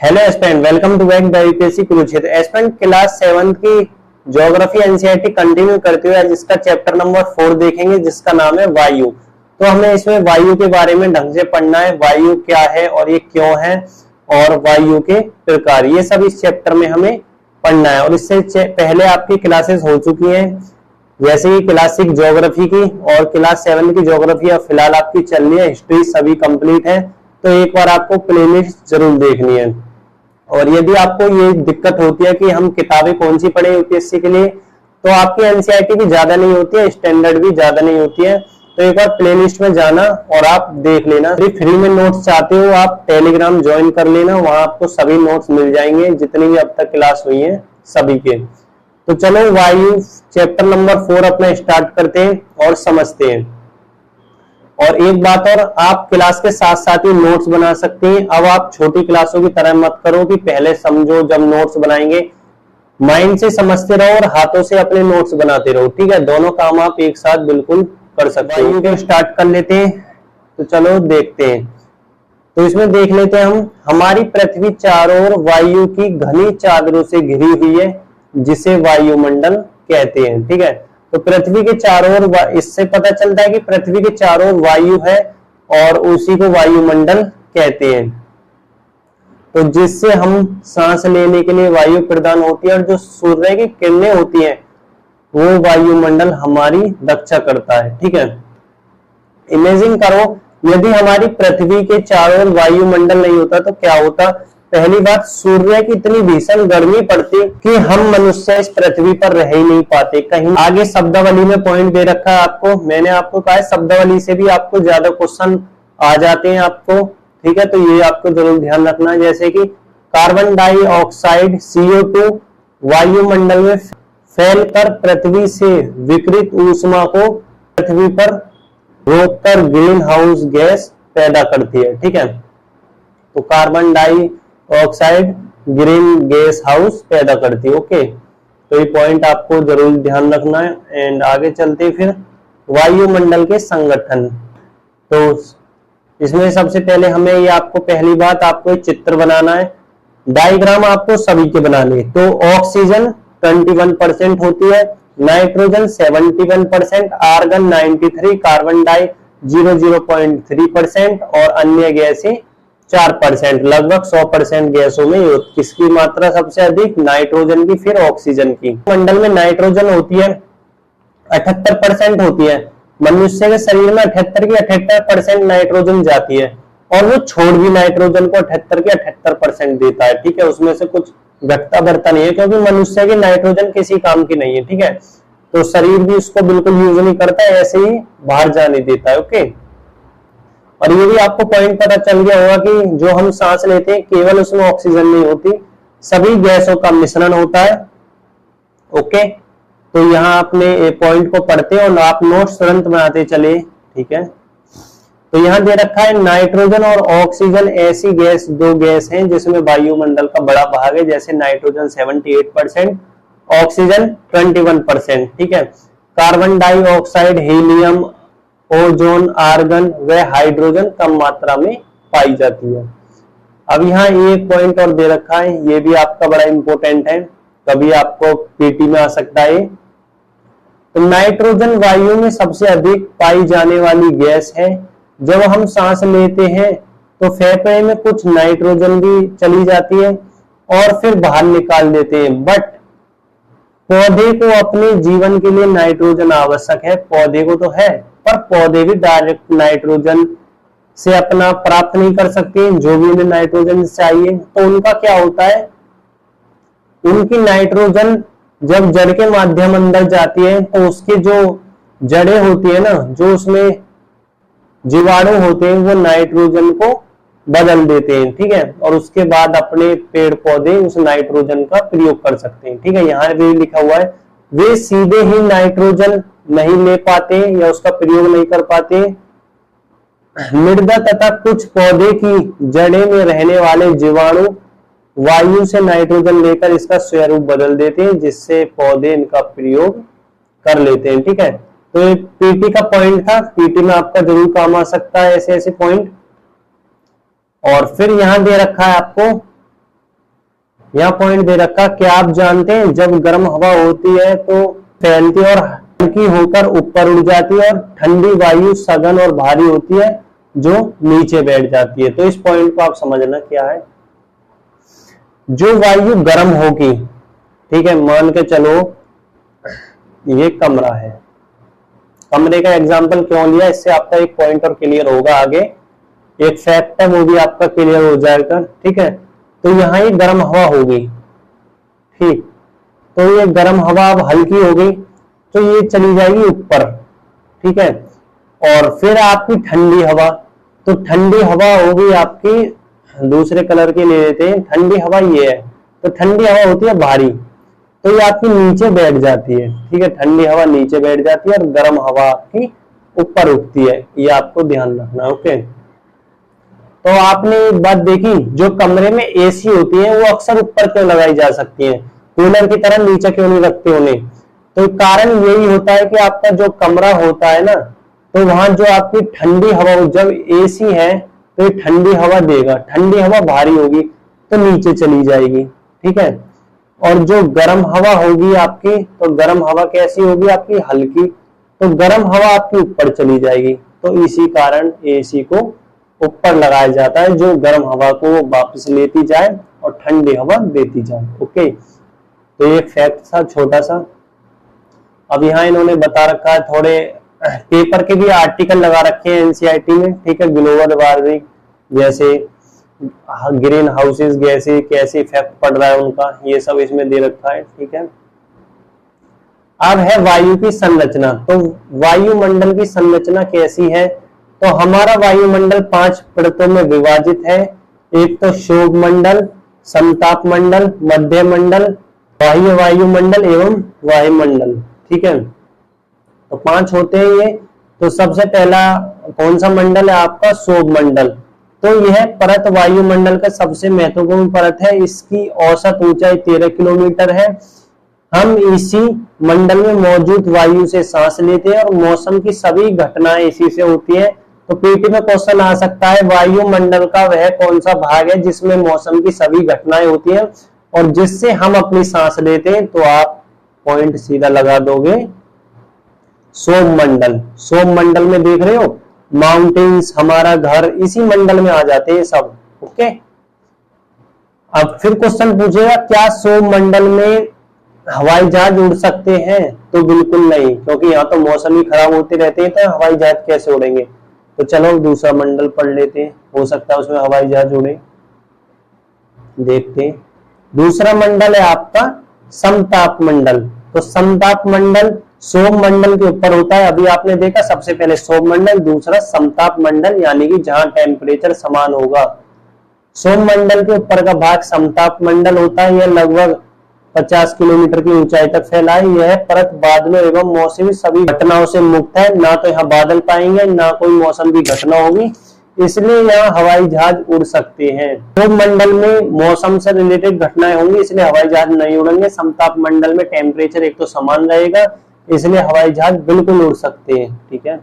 Hello aspirant, welcome to back the UPSC Kurukshetra. Aspirant class 7 की geography NCERT continue करते हुए आज इसका चैप्टर नंबर 4 देखेंगे, जिसका नाम है वायु। तो हमें इसमें वायु के बारे में ढंग से पढ़ना है, वायु क्या है और ये क्यों है और वायु के प्रकार, ये सब इस चैप्टर में हमें पढ़ना है। और इससे पहले आपकी क्लासेस हो चुकी हैं, जैसे कि क्लास 6 ज्योग्राफी की और क्लास 7 की ज्योग्राफी अब फिलहाल आपकी चल रही है, हिस्ट्री सभी कंप्लीट है। तो एक बार आपको प्लेलिस्ट जरूर देखनी है। और यदि आपको ये दिक्कत होती है कि हम किताबें कौन सी पढ़े यूपीएससी के लिए, तो आपकी एनसीईआरटी भी ज्यादा नहीं होती है, स्टैंडर्ड भी ज्यादा नहीं होती है। तो एक बार प्लेलिस्ट में जाना और आप देख लेना। फ्री में नोट्स चाहते हो आप टेलीग्राम ज्वाइन कर लेना, वहां आपको सभी नोट्स मिल जाएंगे जितनी भी अब तक क्लास हुई है सभी के। तो चलो वायु चैप्टर नंबर 4 अपना स्टार्ट करते हैं और समझते हैं। और एक बात और, आप क्लास के साथ साथ ही नोट्स बना सकते हैं। अब आप छोटी क्लासों की तरह मत करो कि पहले समझो, जब नोट्स बनाएंगे माइंड से समझते रहो और हाथों से अपने नोट्स बनाते रहो। ठीक है, दोनों काम आप एक साथ बिल्कुल कर सकते हैं। वायु स्टार्ट कर लेते हैं, तो चलो देखते हैं। तो इसमें देख लेते हैं हम, हमारी पृथ्वी चारों ओर वायु की घनी चादरों से घिरी हुई है, जिसे वायुमंडल कहते हैं। ठीक है, तो पृथ्वी के चारों ओर, इससे पता चलता है कि पृथ्वी के चारों ओर वायु है और उसी को वायुमंडल कहते हैं। तो जिससे हम सांस लेने के लिए वायु प्रदान होती है, और जो सूर्य की किरणें होती हैं वो वायुमंडल हमारी रक्षा करता है। ठीक है, इमेजिन करो यदि हमारी पृथ्वी के चारों ओर वायुमंडल नहीं होता तो क्या होता। पहली बात, सूर्य की इतनी भीषण गर्मी पड़ती कि हम मनुष्य इस पृथ्वी पर रह ही नहीं पाते। कहीं आगे शब्दावली में पॉइंट दे रखा है आपको, मैंने आपको कहा है शब्दावली से भी आपको ज्यादा क्वेश्चन आ जाते हैं आपको। ठीक है, तो ये आपको जरूर ध्यान रखना है। जैसे कि कार्बन डाइऑक्साइड CO2 वायुमंडल में फैलकर पृथ्वी से विकिरित ऊष्मा को पृथ्वी पर रोककर ग्रीन हाउस गैस पैदा करती है। ठीक है, तो carbon dioxide green gas house पैदा करती है। ओके, तो ये पॉइंट आपको जरूर ध्यान रखना है। एंड आगे चलते फिर वायुमंडल के संगठन। तो इसमें सबसे पहले हमें ये आपको पहली बात आपको एक चित्र बनाना है, डायग्राम आपको सभी के बनाने। तो ऑक्सीजन 21% होती है, नाइट्रोजन 71%, आर्गन 93%, कार्बन डाई 0.3% और अन्य गैसें 4%। लगभग 100% गैसों में किसकी मात्रा सबसे अधिक, नाइट्रोजन की, फिर ऑक्सीजन की। मंडल में नाइट्रोजन होती है 78% होती है। मनुष्य के शरीर में 78 की 78% नाइट्रोजन जाती है, और वो छोड़ भी नाइट्रोजन को 78 के 78% देता है। ठीक है, उसमें से कुछ घटता बढ़ता नहीं है, क्योंकि मनुष्य की नाइट्रोजन किसी काम की नहीं है। ठीक है, तो शरीर भी उसको बिल्कुल यूज नहीं करता है, ऐसे ही बाहर जाने देता है। ओके, और ये भी आपको पॉइंट पता चल गया होगा कि जो हम सांस लेते हैं केवल उसमें ऑक्सीजन नहीं होती, सभी गैसों का मिश्रण होता है। ओके, तो यहाँ आपने पॉइंट को पढ़ते और आप नोट्स तुरंत बनाते चले। ठीक है, तो यहाँ दे रखा है नाइट्रोजन और ऑक्सीजन ऐसी गैस, दो गैस हैं जिसमें वायुमंडल का बड़ा भाग है। जैसे नाइट्रोजन 78%, ऑक्सीजन 21%। ठीक है, carbon dioxide, helium, ozone, argon व हाइड्रोजन कम मात्रा में पाई जाती है। अब यहाँ एक पॉइंट और दे रखा है, ये भी आपका बड़ा इंपॉर्टेंट है, कभी आपको पीटी में आ सकता है। तो नाइट्रोजन वायु में सबसे अधिक पाई जाने वाली गैस है। जब हम सांस लेते हैं तो फेफड़े में कुछ नाइट्रोजन भी चली जाती है और फिर बाहर निकाल देते हैं। बट पौधे को अपने जीवन के लिए नाइट्रोजन आवश्यक है, पौधे को तो है, पर पौधे भी डायरेक्ट नाइट्रोजन से अपना प्राप्त नहीं कर सकते, जो भी उन्हें नाइट्रोजन चाहिए। तो उनका क्या होता है, उनकी नाइट्रोजन जब जड़ के माध्यम अंदर जाती है तो उसके जो जड़ें होती है ना, जो उसमें जीवाणु होते हैं, वो नाइट्रोजन को बदल देते हैं। ठीक है, और उसके बाद अपने पेड़ पौधे उस नाइट्रोजन का प्रयोग कर सकते हैं। ठीक है, यहाँ भी लिखा हुआ है वे सीधे ही नाइट्रोजन नहीं ले पाते या उसका प्रयोग नहीं कर पाते। मृदा तथा कुछ पौधे की जड़ें में रहने वाले जीवाणु वायु से नाइट्रोजन लेकर इसका स्वरूप बदल देते हैं, जिससे पौधे इनका प्रयोग कर लेते हैं। ठीक है, तो ये पीटी का पॉइंट था, पीटी में आपका जरूर काम आ सकता है ऐसे ऐसे पॉइंट। और फिर यहां दे रखा है आपको यहाँ पॉइंट दे रखा, क्या आप जानते हैं जब गर्म हवा होती है तो फैलती है और हल्की होकर ऊपर उड़ जाती है, और ठंडी वायु सघन और भारी होती है जो नीचे बैठ जाती है। तो इस पॉइंट को आप समझना क्या है। जो वायु गर्म होगी, ठीक है, मान के चलो ये कमरा है, कमरे का एग्जांपल क्यों लिया, इससे आपका एक पॉइंट और क्लियर होगा, आगे एक फैक्ट है वो भी आपका क्लियर हो जाएगा। ठीक है, तो यहाँ ये गर्म हवा होगी, ठीक, तो ये गर्म हवा अब हल्की हो गई तो ये चली जाएगी ऊपर, ठीक है। और फिर आपकी ठंडी हवा, तो ठंडी हवा होगी आपकी, दूसरे कलर की ले लेते हैं, ठंडी हवा ये है, तो ठंडी हवा होती है भारी, तो ये आपकी नीचे बैठ जाती है, ठीक है, ठंडी हवा नीचे बैठ जाती है और गर्म हवा आपकी ऊपर उठती है, ये आपको ध्यान रखना। ओके, तो आपने एक बात देखी, जो कमरे में एसी होती है वो अक्सर ऊपर क्यों लगाई जा सकती है, कूलर की तरह नीचे क्यों नहीं रखते उन्हें, तो कारण यही होता है कि आपका जो कमरा होता है ना, तो वहां जो आपकी ठंडी हवा, जब एसी है तो ये ठंडी हवा देगा, ठंडी हवा भारी होगी तो नीचे चली जाएगी, ठीक है। और जो गर्म हवा होगी आपकी, तो गर्म हवा कैसी होगी आपकी, हल्की, तो गर्म हवा आपकी ऊपर चली जाएगी, तो इसी कारण एसी को ऊपर लगाया जाता है, जो गर्म हवा को वापस लेती जाए और ठंडी हवा देती जाए। ओके, तो ये फैक्ट था छोटा सा। अब यहाँ इन्होंने बता रखा है, थोड़े पेपर के भी आर्टिकल लगा रखे हैं एनसीईआरटी में, ठीक है, ग्लोबल वार्मिंग जैसे ग्रीन हाउसेस गैसें कैसे इफेक्ट पड़ रहा है उनका, ये सब इसमें दे रखा है, ठीक है। अब है वायु की संरचना, तो वायुमंडल की संरचना कैसी है, तो हमारा वायुमंडल 5 परतों में विभाजित है। एक तो शोभ मंडल, समताप मंडल, मध्य मंडल, बाह्य वायुमंडल एवं वायुमंडल, ठीक है, तो 5 होते हैं ये। तो सबसे पहला कौन सा मंडल है आपका, शोभ मंडल, तो यह परत वायुमंडल का सबसे महत्वपूर्ण परत है, इसकी औसत ऊंचाई 13 किलोमीटर है। हम इसी मंडल में मौजूद वायु से सांस लेते हैं और मौसम की सभी घटनाएं इसी से होती है। तो पीटी में क्वेश्चन आ सकता है, वायुमंडल का वह कौन सा भाग है जिसमें मौसम की सभी घटनाएं होती हैं और जिससे हम अपनी सांस लेते हैं, तो आप पॉइंट सीधा लगा दोगे शोभ मंडल। शोभ मंडल में देख रहे हो माउंटेन्स, हमारा घर इसी मंडल में आ जाते हैं सब। ओके, अब फिर क्वेश्चन पूछेगा, क्या शोभ मंडल में हवाई जहाज उड़ सकते हैं, तो बिल्कुल नहीं, क्योंकि यहाँ तो मौसम ही खराब होते रहते हैं, तो हवाई जहाज कैसे उड़ेंगे। तो चलो दूसरा मंडल पढ़ लेते हैं, हो सकता है उसमें हवाई जहाज उड़े, देखते हैं। दूसरा मंडल है आपका समताप मंडल, तो समताप मंडल शोभ मंडल के ऊपर होता है। अभी आपने देखा सबसे पहले शोभ मंडल, दूसरा समताप मंडल, यानी कि जहां टेम्परेचर समान होगा। शोभ मंडल के ऊपर का भाग समताप मंडल होता है, यह लगभग 50 किलोमीटर की ऊंचाई तक फैला है। यह परत बादलों एवं मौसमी सभी घटनाओं से मुक्त है, ना तो यहाँ बादल पाएंगे ना कोई मौसम की घटना होगी, इसलिए यहाँ हवाई जहाज उड़ सकते हैं। शोभ मंडल में मौसम से रिलेटेड घटनाएं होंगी, इसलिए हवाई जहाज नहीं उड़ेंगे। समताप मंडल में टेम्परेचर एक तो समान रहेगा, इसलिए हवाई जहाज बिल्कुल उड़ सकते हैं, ठीक है।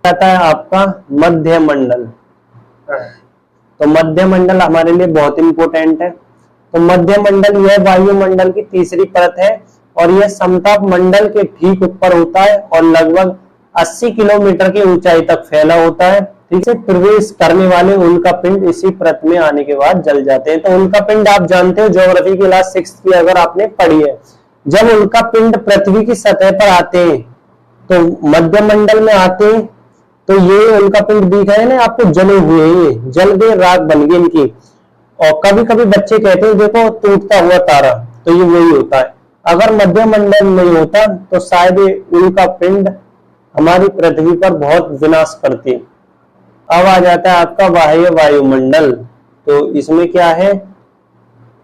आता है आपका मध्य मंडल, तो मध्य मंडल हमारे लिए बहुत इंपॉर्टेंट है। तो मध्य मंडल यह वायुमंडल की तीसरी परत है और यह समताप मंडल के ठीक ऊपर होता है और लगभग 80 किलोमीटर की ऊंचाई तक फैला होता है। ठीक है, प्रवेश करने वाले उल्का पिंड इसी परत में आने के बाद जल जाते हैं। तो उल्का पिंड आप जानते हो, ज्योग्राफी की क्लास 6 की अगर आपने पढ़ी है, जब उल्का पिंड पृथ्वी की सतह पर आते हैं तो मध्य मंडल में आते हैं, तो ये उल्का पिंड दिख रहे हैं ना आपको, जले हुए, ये जल गए, राख बन गई इनकी। और कभी कभी बच्चे कहते हैं देखो टूटता हुआ तारा, तो ये वही होता है। अगर मध्य मंडल नहीं होता तो शायद उल्का पिंड हमारी पृथ्वी पर बहुत विनाश करती। अब आ जाता है आपका बाह्य वायुमंडल, तो इसमें क्या है,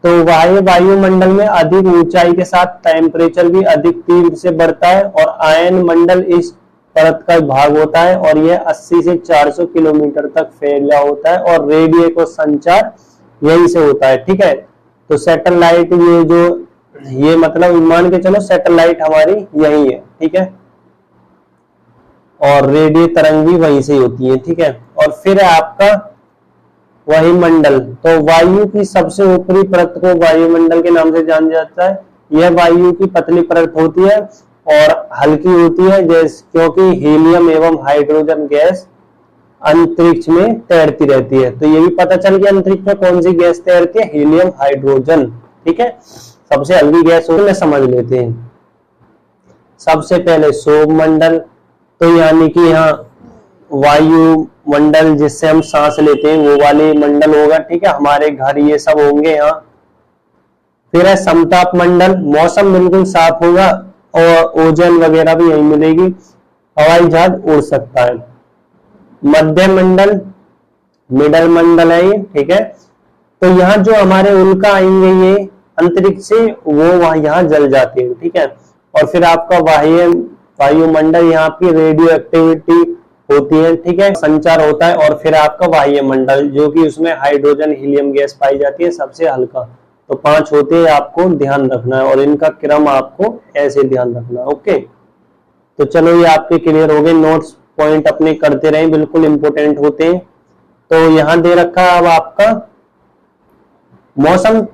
तो बाह्य वायुमंडल में अधिक ऊंचाई के साथ टेम्परेचर भी अधिक तीव्र से बढ़ता है और आयन मंडल इस परत का भाग होता है और यह 80 से 400 किलोमीटर तक फैला होता है और रेडियो को संचार यही से होता है। ठीक है, तो सैटेलाइट ये मतलब मान के चलो सैटेलाइट हमारी यही है, ठीक है, और रेडियो तरंग भी वहीं से होती है। ठीक है, और फिर आपका वही मंडल। तो वायु की सबसे ऊपरी परत को वायुमंडल के नाम से जाना जाता है। यह वायु की पतली परत होती है और हल्की होती है, जैसे क्योंकि हीलियम एवं हाइड्रोजन गैस अंतरिक्ष में तैरती रहती है। तो ये भी पता चल गया अंतरिक्ष में कौन सी गैस तैरती है, हीलियम हाइड्रोजन। ठीक है, सबसे हल्की गैस होती है, समझ लेते हैं। सबसे पहले सौरमंडल, तो यानी कि यहाँ वायुमंडल जिससे हम सांस लेते हैं वो वाले मंडल होगा। ठीक है, हमारे घर ये सब होंगे यहाँ। फिर है समताप मंडल, मौसम बिल्कुल साफ होगा और ओजोन वगैरह भी यही मिलेगी, हवाई जहाज उड़ सकता है। मध्य मंडल, मिडल मंडल है ये। ठीक है, तो यहाँ जो हमारे उल्का आएंगे ये अंतरिक्ष से, वो यहाँ जल जाते हैं। ठीक है, और फिर आपका वायुमंडल, यहाँ की रेडियो एक्टिविटी होती है। ठीक है, संचार होता है। और फिर आपका वायुमंडल जो कि उसमें हाइड्रोजन हीलियम गैस पाई जाती है, सबसे हल्का। तो 5 होते हैं, आपको ध्यान रखना है और इनका क्रम आपको ऐसे ध्यान रखना है। ओके, तो चलो ये आपके क्लियर हो गए। नोट्स पॉइंट अपने करते रहे, बिल्कुल इंपोर्टेंट होते हैं। तो यहां दे रखा है अब आपका मौसम।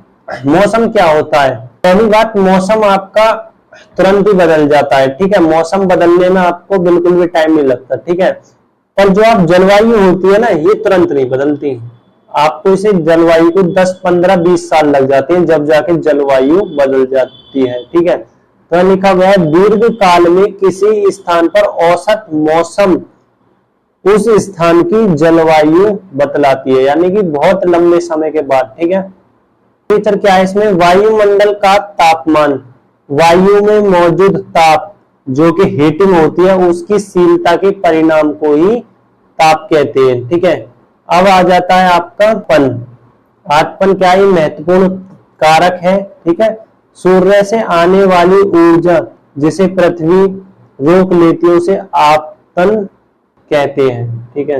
मौसम क्या होता है? पहली बात, मौसम आपका तुरंत ही बदल जाता है। ठीक है, मौसम बदलने में आपको बिल्कुल भी टाइम नहीं लगता। ठीक है, पर जो आप जलवायु होती है ना, ये तुरंत नहीं बदलती। आपको इसे जलवायु को 10, 15, 20 साल लग जाते हैं, जब जाके जलवायु बदल जाती है। ठीक है, तो लिखा हुआ है दीर्घ काल में किसी स्थान पर औसत मौसम उस स्थान की जलवायु बतलाती है, यानी कि बहुत लंबे समय के बाद। ठीक है, टेम्परेचर क्या है इसमें? वायुमंडल का तापमान, वायु में मौजूद ताप जो कि हीटिंग होती है, उसकी शीलता के परिणाम को ही ताप कहते हैं। ठीक है, अब आ जाता है आपका पन। आत्मन क्या है? महत्वपूर्ण कारक है। ठीक है, सूर्य से आने वाली ऊर्जा जिसे पृथ्वी रोक लेती है उसे आपतन कहते हैं। ठीक है,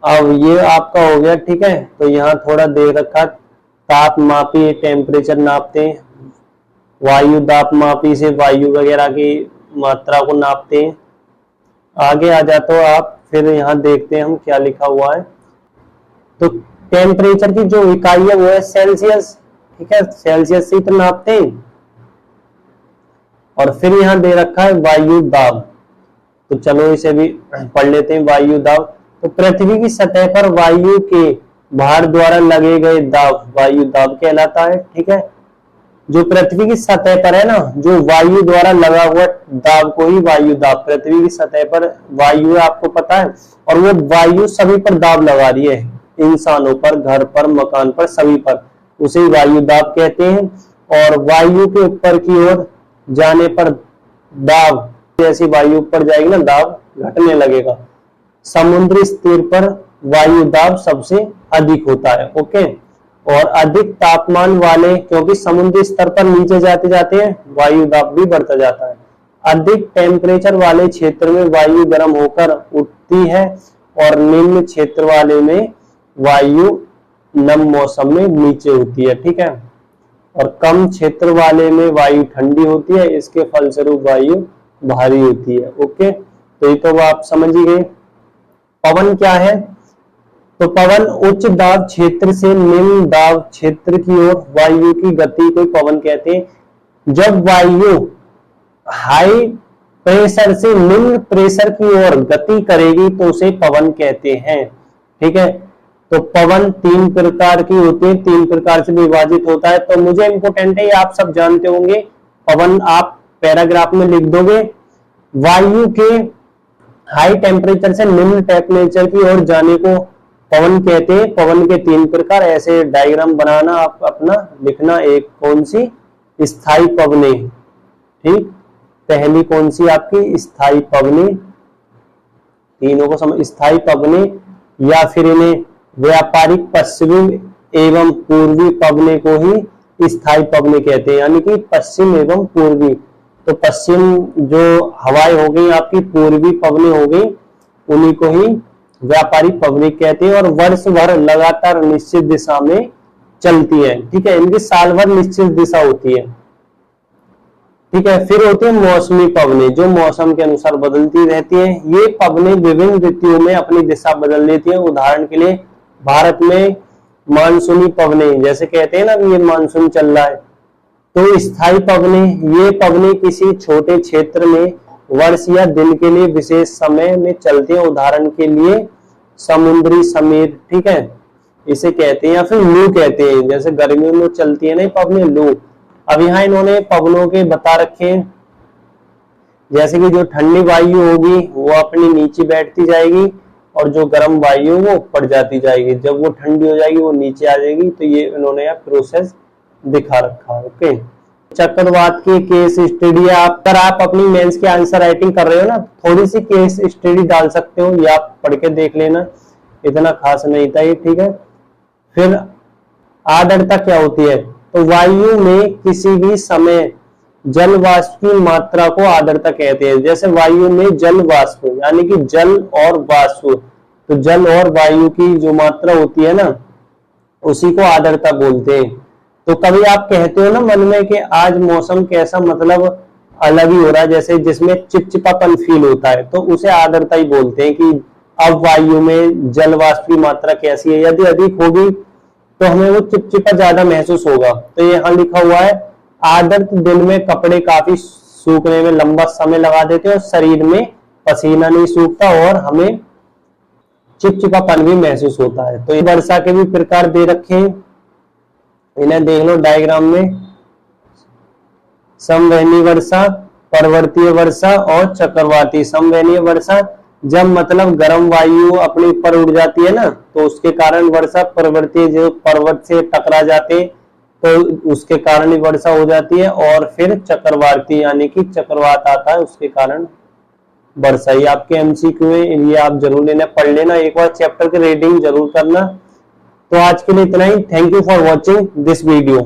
अब ये आपका हो गया। ठीक है, तो यहाँ थोड़ा दे रखा, तापमापी टेम्परेचर नापते हैं, वायु तापमापी से वायु वगैरह की मात्रा को नापते हैं। आगे आ जाते हो आप, फिर यहाँ देखते हैं हम क्या लिखा हुआ है। तो टेम्परेचर की जो इकाई है वो है सेल्सियस। ठीक है, सेल्सियस से तो नापते हैं। और फिर यहाँ दे रखा है वायु दाब, तो चलो इसे भी पढ़ लेते हैं। वायु दाब, तो पृथ्वी की सतह पर वायु के भार द्वारा लगे गए दाब वायु दाब कहलाता है। ठीक है, जो पृथ्वी की सतह पर है ना, जो वायु द्वारा लगा हुआ दाब को ही वायु दाब, पृथ्वी की सतह पर वायु है आपको पता है, और वो वायु सभी पर दाब लगा रही है, इंसानों पर, घर पर, मकान पर, सभी पर, उसे वायु दाब कहते हैं। और वायु के ऊपर की ओर जाने पर दाब, जैसी वायु ऊपर जाएगी ना, दाब घटने लगेगा। समुद्री स्तर पर वायु दाब सबसे अधिक होता है। ओके, और अधिक तापमान वाले, क्योंकि समुद्री स्तर पर नीचे जाते जाते हैं वायु दाब भी बढ़ता जाता है। अधिक टेम्परेचर वाले क्षेत्र में वायु गर्म होकर उठती है और निम्न क्षेत्र वाले में वायु नम मौसम में नीचे होती है। ठीक है, और कम क्षेत्र वाले में वायु ठंडी होती है, इसके फलस्वरूप वायु भारी होती है। ओके, तो ये तो आप समझ ही गए। पवन क्या है? तो पवन उच्च दाब क्षेत्र से निम्न दाब क्षेत्र की ओर वायु की गति को पवन कहते हैं। जब वायु हाई प्रेशर से निम्न प्रेशर की ओर गति करेगी तो उसे पवन कहते हैं। ठीक है, तो पवन 3 प्रकार की होती है, 3 प्रकार से विभाजित होता है। तो मुझे इंपोर्टेंट है, आप सब जानते होंगे। पवन आप पैराग्राफ में लिख दोगे, वायु के हाई टेम्परेचर से निम्न टेम्परेचर की ओर जाने को पवन कहते हैं। पवन के 3 प्रकार, ऐसे डायग्राम बनाना, आप अपना लिखना। एक कौन सी? स्थायी पवने। ठीक, पहली कौन सी आपकी? स्थायी पवने। तीनों को समझ, स्थायी पवने, या फिर इन्हें व्यापारिक पश्चिमी एवं पूर्वी पवने को ही स्थायी पवने कहते हैं, यानी कि पश्चिम एवं पूर्वी। तो पश्चिम जो हवाएं हो गई आपकी, पूर्वी पवने हो गई, उन्हीं को ही व्यापारिक पवने कहते हैं। और वर्ष भर लगातार निश्चित दिशा में चलती है। ठीक है, इनकी साल भर निश्चित दिशा होती है। ठीक है, फिर होती है मौसमी पवने, जो मौसम के अनुसार बदलती रहती है। ये पवने विभिन्न ऋतुओं में अपनी दिशा बदल लेती है। उदाहरण के लिए भारत में मानसूनी पवने, जैसे कहते हैं ना ये मानसून चल रहा है, तो स्थायी पवने, ये पवने किसी छोटे क्षेत्र में वर्ष या दिन के लिए विशेष समय में चलती हैं। उदाहरण के लिए समुद्री समीर, ठीक है, इसे कहते हैं, या फिर लू कहते हैं, जैसे गर्मियों में चलती है ना पवने, लू। अब यहाँ इन्होंने पवनों के बता रखे हैं, जैसे कि जो ठंडी वायु होगी वो अपनी नीचे बैठती जाएगी और जो गर्म वायु वो ऊपर जाती जाएगी, जब वो ठंडी हो जाएगी वो नीचे आ जाएगी। तो ये इन्होंने यहाँ प्रोसेस दिखा रखा है। ओके, चक्रवात की केस स्टडी, अगर आप अपनी मेंस की आंसर राइटिंग कर रहे हो ना, थोड़ी सी केस स्टडी डाल सकते हो, या आप पढ़ के देख लेना, इतना खास नहीं था ये, ठीक है। फिर आर्द्रता क्या होती है, तो वायु में किसी भी समय जल वाष्प की मात्रा को आर्द्रता कहते हैं। जैसे वायु में जल वाष्प, यानी कि जल और वाष्प, तो जल और वायु की जो मात्रा होती है ना, उसी को आर्द्रता बोलते हैं। तो कभी आप कहते हो ना मन में कि आज मौसम कैसा, मतलब अलग ही हो रहा है, जैसे जिसमें चिपचिपापन फील होता है, तो उसे आर्द्रता ही बोलते हैं कि अब वायु में जल वाष्प की मात्रा कैसी है, यदि अधिक होगी तो हमें वो चिपचिपा ज्यादा महसूस होगा। तो यहाँ लिखा हुआ है आर्द्र दिन में कपड़े काफी सूखने में लंबा समय लगा देते हैं और शरीर में पसीना नहीं सूखता और हमें चिपचिपापन भी महसूस होता है। तो ये वर्षा के भी प्रकार दे रखे हैं, इन्हें देख लो डायग्राम में, समवहनीय वर्षा, पर्वतीय वर्षा और चक्रवाती। समवहनीय वर्षा जब मतलब गर्म वायु अपने ऊपर उड़ जाती है ना, तो उसके कारण वर्षा। पर्वतीय जो पर्वत से टकरा जाते हैं तो उसके कारण ही वर्षा हो जाती है। और फिर चक्रवाती यानी कि चक्रवात आता है, उसके कारण वर्षा। ये आपके एमसीक्यू है, ये आप जरूर लेना, पढ़ लेना, एक बार चैप्टर की रीडिंग जरूर करना। तो आज के लिए इतना ही। Thank you for watching this video.